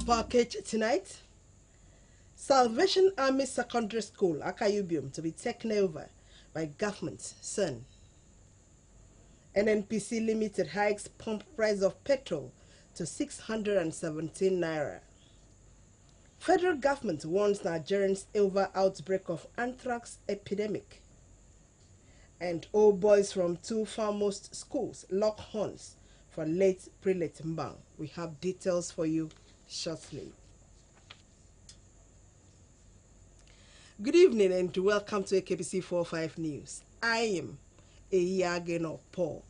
package tonight. Salvation Army Secondary School, Akayubium, to be taken over by government soon. NNPC Limited hikes pump price of petrol to 617 naira. Federal government warns Nigerians over outbreak of anthrax epidemic. And old boys from two foremost schools lock horns for late prelate Mbang. We have details for you shortly. Good evening and welcome to Akbc 45 News. I am Eyageno Paul.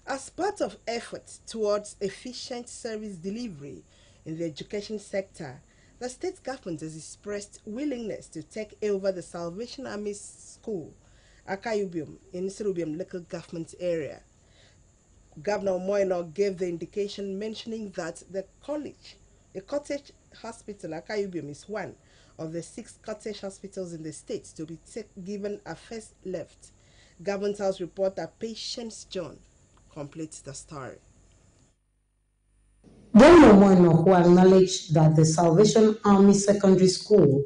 As part of efforts towards efficient service delivery in the education sector, the state government has expressed willingness to take over the Salvation Army School, Akayubium, in Serubium local government area. Governor Moino gave the indication mentioning that the cottage hospital, Akayubium, is one of the 6 cottage hospitals in the state to be given a first lift. Government House reporter Patience John completes the story. Governor Moino, who acknowledged that the Salvation Army Secondary School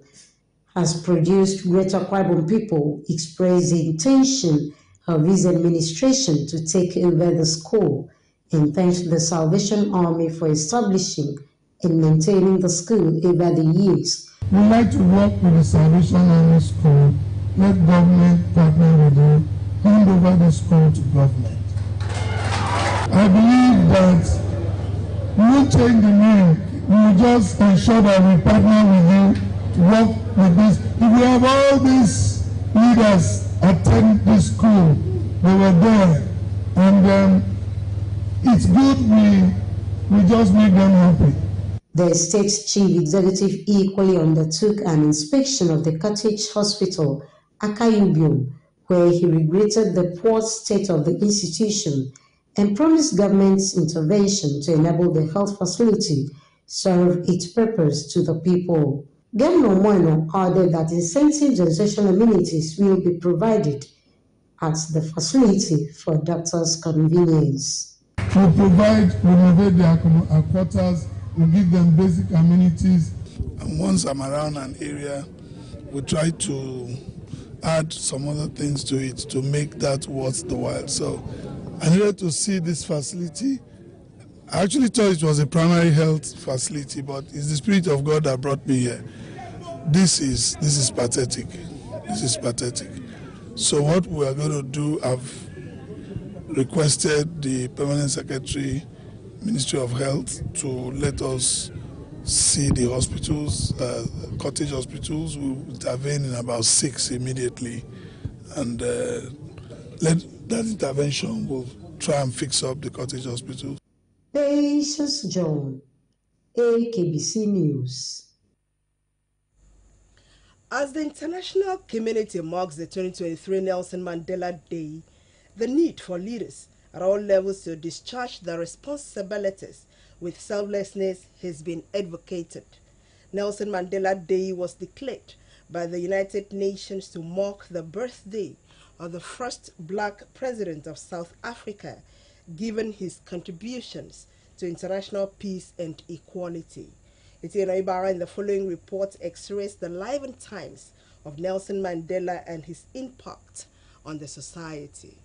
has produced greater Kwabon people, expressed the intention of his administration to take over the school and thanked the Salvation Army for establishing and maintaining the school over the years. We like to work with the Salvation Army School, let government partner with you, hand over the school to government. I believe that we will change the name, we will just ensure that we partner with you to work with this. If we have all these leaders attend this school, they were there, and it's good we just make them happy. The state's chief executive equally undertook an inspection of the cottage hospital, Akayubium, where he regretted the poor state of the institution and promised government's intervention to enable the health facility serve its purpose to the people. Governor Moino added that incentives and social amenities will be provided at the facility for doctors' convenience. We renovate their quarters, we give them basic amenities. And once I'm around an area, we try to add some other things to it to make that worth the while. So I needed to see this facility. I actually thought it was a primary health facility, but it's the Spirit of God that brought me here. This is pathetic. This is pathetic. So what we are going to do, I've requested the Permanent Secretary, Ministry of Health, to let us see the hospitals, cottage hospitals. We'll intervene in about 6 immediately, and that intervention will try and fix up the cottage hospitals. Patience John, Akbc News. As the international community marks the 2023 Nelson Mandela Day, the need for leaders at all levels to discharge their responsibilities with selflessness has been advocated. Nelson Mandela Day was declared by the United Nations to mark the birthday of the first black president of South Africa, given his contributions to international peace and equality. Etienne Ibarra in the following report x-rays the life and times of Nelson Mandela and his impact on the society.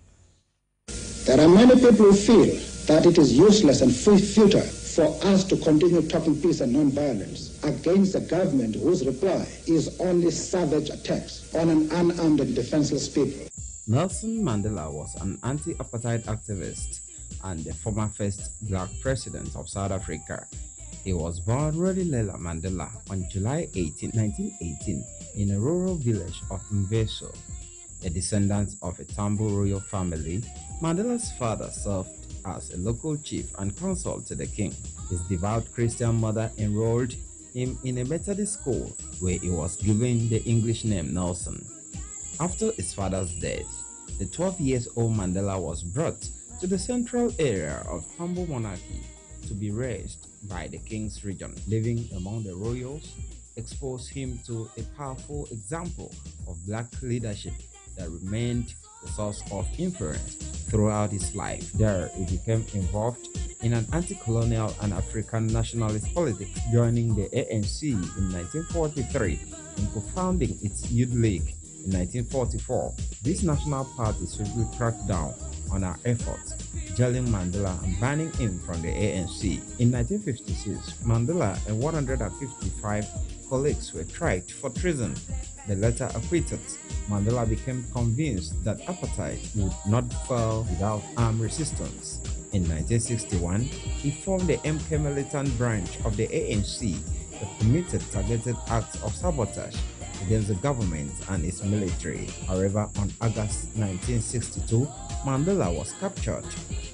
There are many people who feel that it is useless and futile for us to continue talking peace and non-violence against a government whose reply is only savage attacks on an unarmed and defenseless people. Nelson Mandela was an anti-apartheid activist and the former first black president of South Africa. He was born Rolilela Mandela on July 18, 1918 in a rural village of Mveso. A descendant of a Tambo royal family, Mandela's father served as a local chief and consul to the king. His devout Christian mother enrolled him in a Methodist school where he was given the English name Nelson. After his father's death, the 12-year-old Mandela was brought to the central area of Tambo monarchy to be raised by the king's region. Living among the royals exposed him to a powerful example of black leadership that remained the source of influence throughout his life. There, he became involved in an anti-colonial and African nationalist politics, joining the ANC in 1943 and co-founding its Youth League in 1944. This national party swiftly cracked down on our efforts, jailing Mandela and banning him from the ANC. In 1956, Mandela and 155 colleagues were tried for treason. The latter acquitted. Mandela became convinced that apartheid would not fall without armed resistance. In 1961, he formed the MK militant branch of the ANC that committed targeted acts of sabotage against the government and its military. However, on August 1962, Mandela was captured,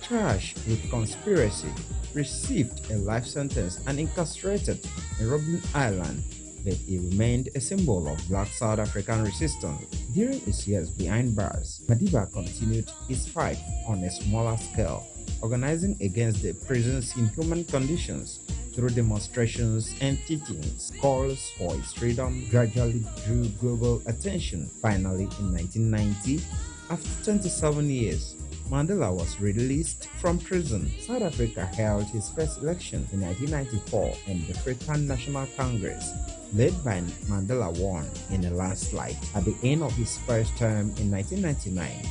charged with conspiracy, received a life sentence and incarcerated in Robben Island, but he remained a symbol of black South African resistance. During his years behind bars, Madiba continued his fight on a smaller scale, organizing against the prison's inhuman conditions through demonstrations and teachings. Calls for his freedom gradually drew global attention. Finally, in 1990, after 27 years, Mandela was released from prison. South Africa held his first election in 1994, and the African National Congress, led by Mandela, won in a landslide. At the end of his first term in 1999,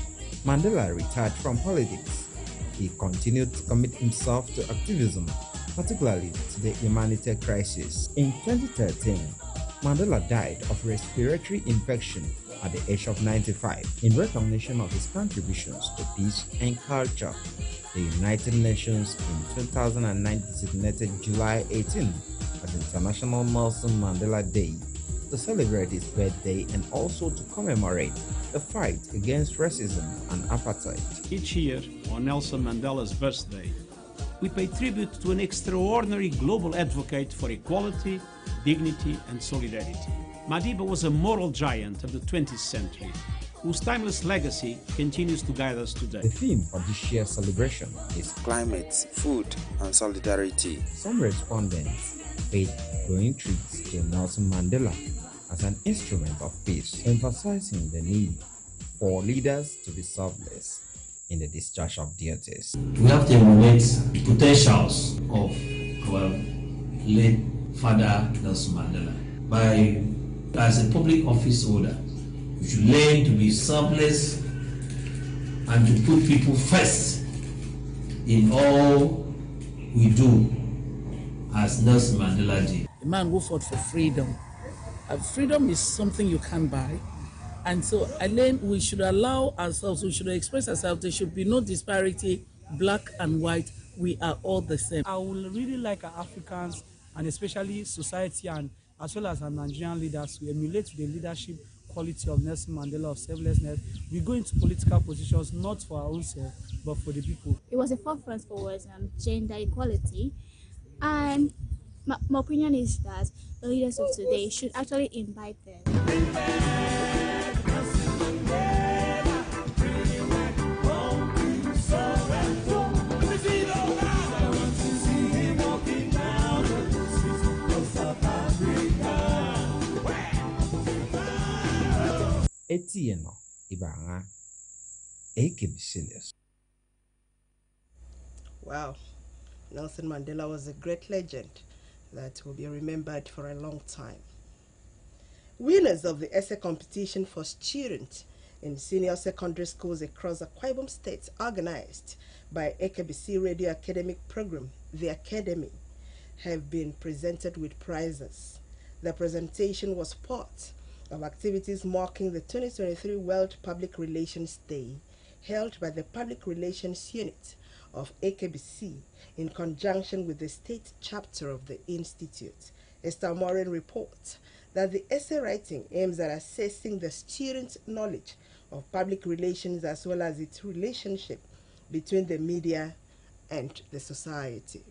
Mandela retired from politics. He continued to commit himself to activism, particularly to the humanitarian crisis. In 2013, Mandela died of respiratory infection at the age of 95. In recognition of his contributions to peace and culture, the United Nations in 2009 designated July 18 as International Nelson Mandela Day to celebrate his birthday and also to commemorate the fight against racism and apartheid. Each year, on Nelson Mandela's birthday, we pay tribute to an extraordinary global advocate for equality, dignity, and solidarity. Madiba was a moral giant of the 20th century, whose timeless legacy continues to guide us today. The theme for this year's celebration is climate, food, and solidarity. Some respondents paid glowing tributes to Nelson Mandela as an instrument of peace, emphasizing the need for leaders to be selfless in the discharge of duties. We have to emulate the potentials of our late father Nelson Mandela. As a public office holder, we should learn to be selfless and to put people first in all we do, as Nelson Mandela did. The man who fought for freedom. Freedom is something you can't buy. And so I learned we should allow ourselves, we should express ourselves. There should be no disparity, black and white. We are all the same. I would really like our Africans, and especially society, and as well as our Nigerian leaders, to emulate the leadership quality of Nelson Mandela, of selflessness. We go into political positions not for our own self, but for the people. It was a forefront for us on gender equality, and my opinion is that the leaders of today should actually imbibe them. Etienne Ibanga, Akbc News. Wow, Nelson Mandela was a great legend that will be remembered for a long time. Winners of the essay competition for students in senior secondary schools across Akwa Ibom State, organized by Akbc Radio Academic Program, The Academy, have been presented with prizes. The presentation was part of activities marking the 2023 World Public Relations Day, held by the Public Relations Unit of Akbc in conjunction with the state chapter of the Institute. Esther Morin reports that the essay writing aims at assessing the student's knowledge of public relations as well as its relationship between the media and the society.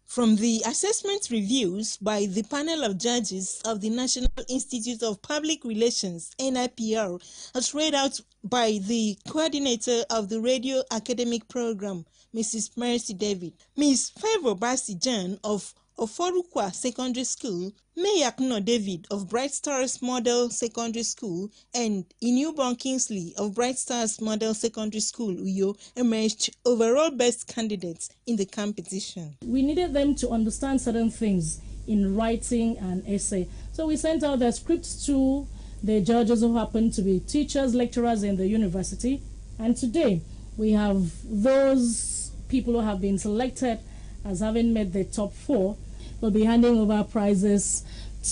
From the assessment reviews by the panel of judges of the National Institute of Public Relations, NIPR, as read out by the coordinator of the Radio Academic Program, Mrs. Mercy David, Ms. Favor Basi John of of Forukwa Secondary School, Mayakno David of Bright Stars Model Secondary School, and Inewborn Kingsley of Bright Stars Model Secondary School, Uyo, emerged overall best candidates in the competition. We needed them to understand certain things in writing an essay. So we sent out their scripts to the judges who happen to be teachers, lecturers in the university. And today we have those people who have been selected as having met the top 4. We'll be handing over prizes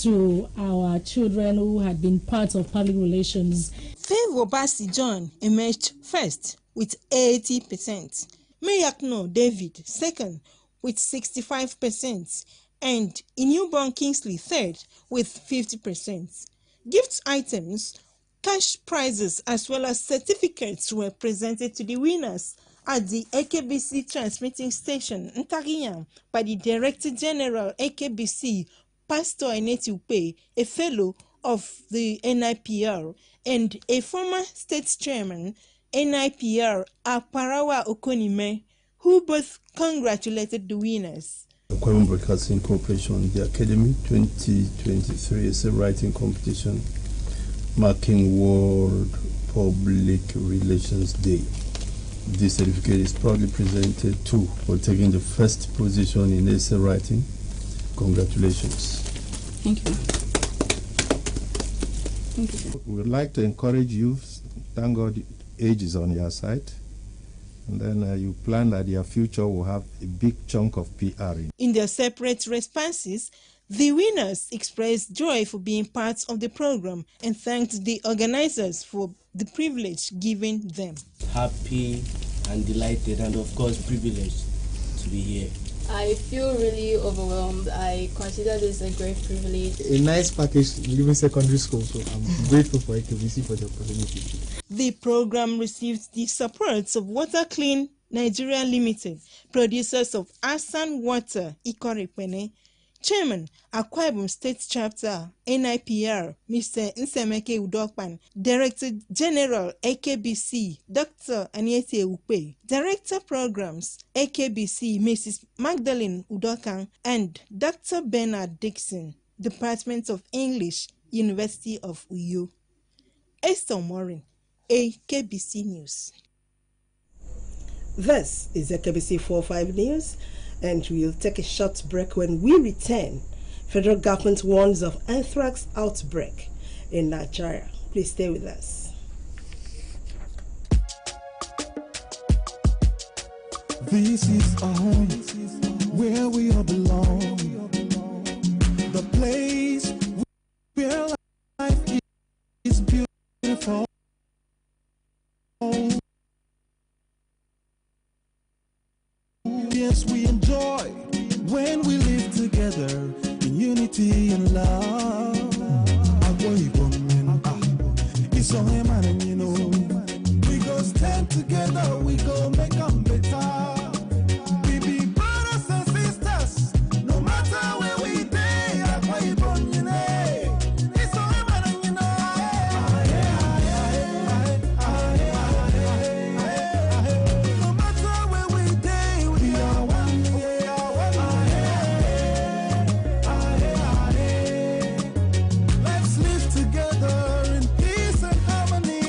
to our children who had been part of public relations. Favor Basi John emerged first with 80%. Mayakno David second with 65%. And Inewborn Kingsley third with 50%. Gift items, cash prizes as well as certificates were presented to the winners at the Akbc transmitting station Ntaginyam by the Director General Akbc, Pastor Eneti Upe, a fellow of the NIPR, and a former state chairman, NIPR, Aparawa Okonime, who both congratulated the winners. Akwa Broadcasting Corporation, the Academy 2023 essay writing competition marking World Public Relations Day. This certificate is proudly presented to for taking the first position in essay writing. Congratulations. Thank you. Thank you. We would like to encourage you. Thank God age is on your side. And then you plan that your future will have a big chunk of PR. In their separate responses, the winners expressed joy for being part of the program and thanked the organizers for the privilege given them. Happy and delighted and of course privileged to be here. I feel really overwhelmed. I consider this a great privilege. A nice package leaving secondary school, so I'm grateful for Akbc for the opportunity. The program received the support of Water Clean Nigeria Limited, producers of Asan Water, Ikorepene, Chairman, Akwa Ibom State Chapter, NIPR, Mr. Nsemeke Udokpan, Director General, Akbc, Dr. Aniete Upe, Director Programs, Akbc, Mrs. Magdalene Udokan, and Dr. Bernard Dixon, Department of English, University of Uyo. Esther Morin, Akbc News. This is Akbc 45 News, and we'll take a short break. When we return, federal government warns of anthrax outbreak in Nigeria. Please stay with us. This is our home, where we all belong. The place where life is beautiful. Yes, we enjoy when we live together in unity and love. It's all him and you know. We go stand together, we go make them better. We be brothers and sisters, no matter where we day. It's all him and you know. No matter where we day, we are one. Let's live together in peace and harmony.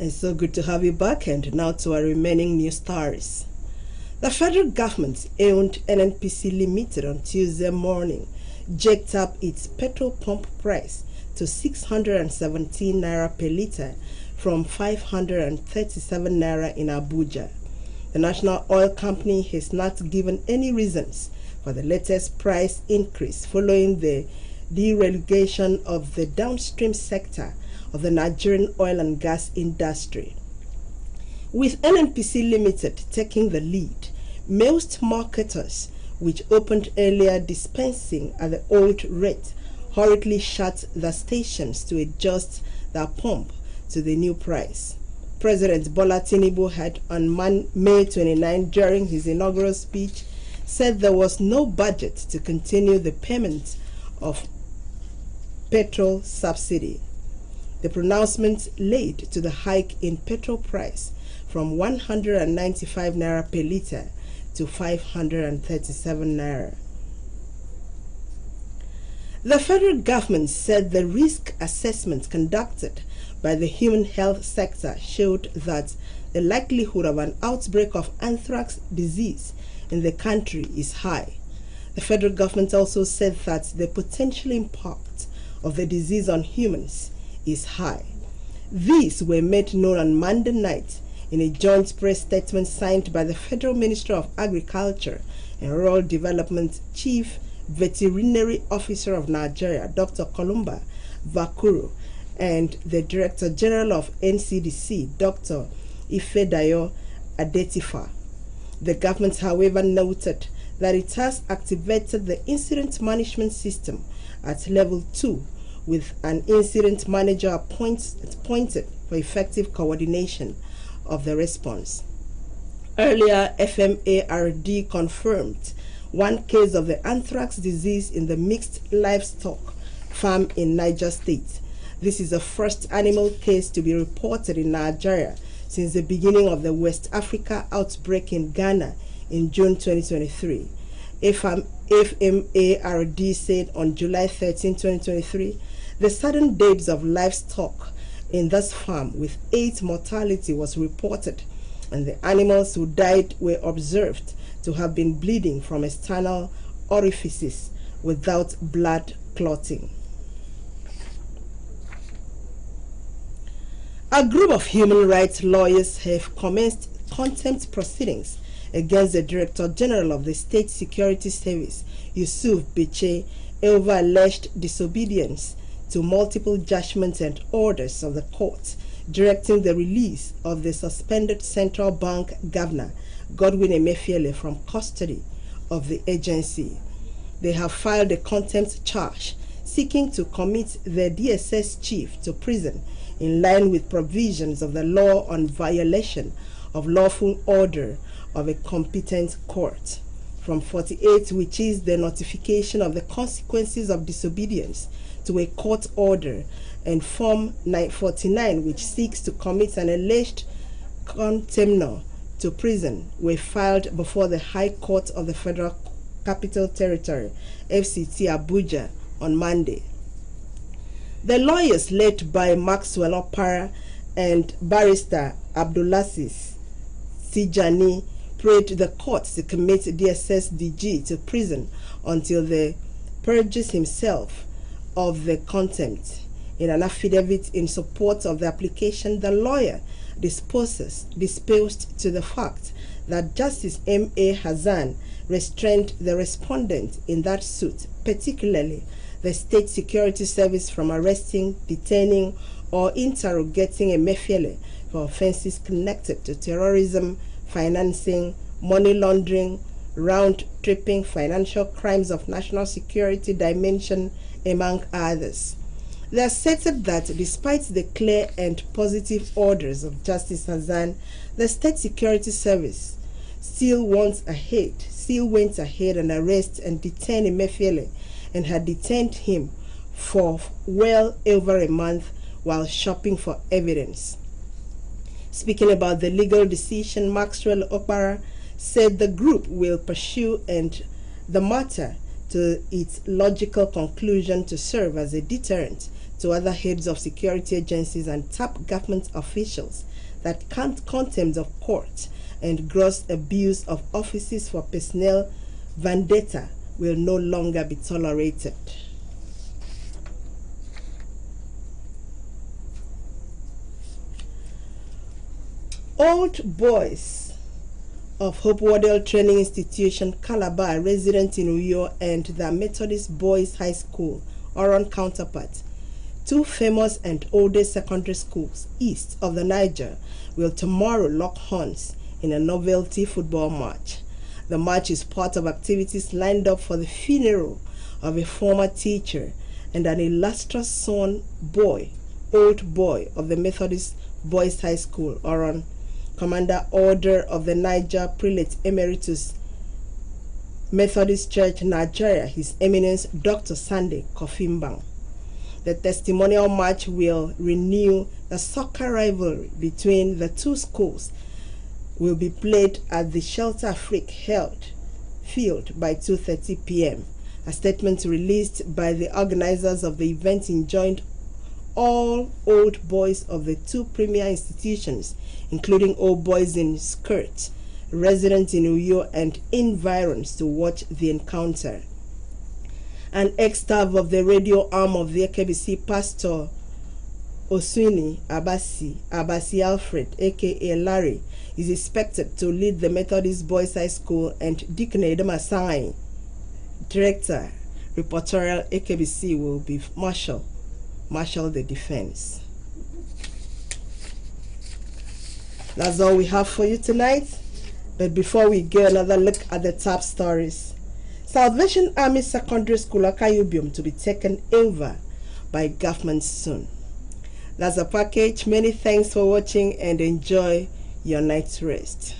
It's so good to have you back, and now to our remaining news stories. The federal government-owned NNPC Limited on Tuesday morning jacked up its petrol pump price to 617 naira per litre from 537 naira in Abuja. The national oil company has not given any reasons for the latest price increase following the deregulation of the downstream sector of the Nigerian oil and gas industry. With NNPC Limited taking the lead, most marketers, which opened earlier dispensing at the old rate hurriedly shut the stations to adjust their pump to the new price. President Bola Tinubu had on May 29 during his inaugural speech said there was no budget to continue the payment of petrol subsidy. The pronouncement led to the hike in petrol price from 195 naira per litre to 537 naira. The federal government said the risk assessment conducted by the human health sector showed that the likelihood of an outbreak of anthrax disease in the country is high. The federal government also said that the potential impact of the disease on humans is high. These were made known on Monday night in a joint press statement signed by the Federal Minister of Agriculture and Rural Development Chief Veterinary Officer of Nigeria, Dr. Kolumba Vakuru, and the Director General of NCDC, Dr. Ifedayo Adetifa. The government, however, noted that it has activated the incident management system at level 2 with an incident manager appointed for effective coordination of the response. Earlier, FMARD confirmed one case of the anthrax disease in the mixed livestock farm in Niger State. This is the first animal case to be reported in Nigeria since the beginning of the West Africa outbreak in Ghana in June 2023. FMARD said on July 13, 2023, the sudden deaths of livestock in this farm with 8 mortality was reported, and the animals who died were observed to have been bleeding from external orifices without blood clotting. A group of human rights lawyers have commenced contempt proceedings against the Director General of the State Security Service, Yusuf Biche, over alleged disobedience to multiple judgments and orders of the court directing the release of the suspended central bank governor, Godwin Emefiele, from custody of the agency. They have filed a contempt charge seeking to commit the DSS chief to prison in line with provisions of the law on violation of lawful order of a competent court. From 48, which is the notification of the consequences of disobedience to a court order, and Form 949, which seeks to commit an alleged contemnor to prison, were filed before the High Court of the Federal Capital Territory, FCT Abuja, on Monday. The lawyers led by Maxwell Opara and Barrister Abdulaziz Tijani prayed the court to commit DSS DG to prison until they purges himself of the contempt. In an affidavit in support of the application, the lawyer disposed to the fact that Justice M.A. Hassan restrained the respondent in that suit, particularly the State Security Service, from arresting, detaining, or interrogating Emefiele for offenses connected to terrorism, financing, money laundering, round-tripping, financial crimes of national security dimension, among others. They asserted that despite the clear and positive orders of Justice Hassan, the State Security Service still went ahead and arrested and detained Emefiele, and had detained him for well over a month while shopping for evidence. Speaking about the legal decision, Maxwell Opara said the group will pursue the matter to its logical conclusion to serve as a deterrent to other heads of security agencies and tap government officials that contempt of court and gross abuse of offices for personnel vendetta will no longer be tolerated. Old boys of Hope Waddell Training Institution, Calabar, resident in Uyo, and the Methodist Boys High School, Oron counterpart, 2 famous and oldest secondary schools east of the Niger, will tomorrow lock horns in a novelty football match. The match is part of activities lined up for the funeral of a former teacher and an illustrious son old boy of the Methodist Boys High School, or on Commander Order of the Niger Prelate Emeritus Methodist Church, Nigeria, His Eminence Dr. Sunday Kofimbang. The testimonial match will renew the soccer rivalry between the two schools. Will be played at the Shelter Afrique field by 2:30 p.m. A statement released by the organizers of the event enjoined all old boys of the two premier institutions, including old boys in Skirt, residents in Uyo and environs, to watch the encounter. An ex-staff of the radio arm of the Akbc, Pastor Osuni Abasi Alfred, aka Larry, is expected to lead the Methodist Boys High School, and Deacon Edemasai, Director, Reportorial Akbc, will be marshal the defense. That's all we have for you tonight. But before we go, another look at the top stories. Salvation Army Secondary School Akayubium to be taken over by government soon. That's a package. Many thanks for watching and enjoy your night's rest.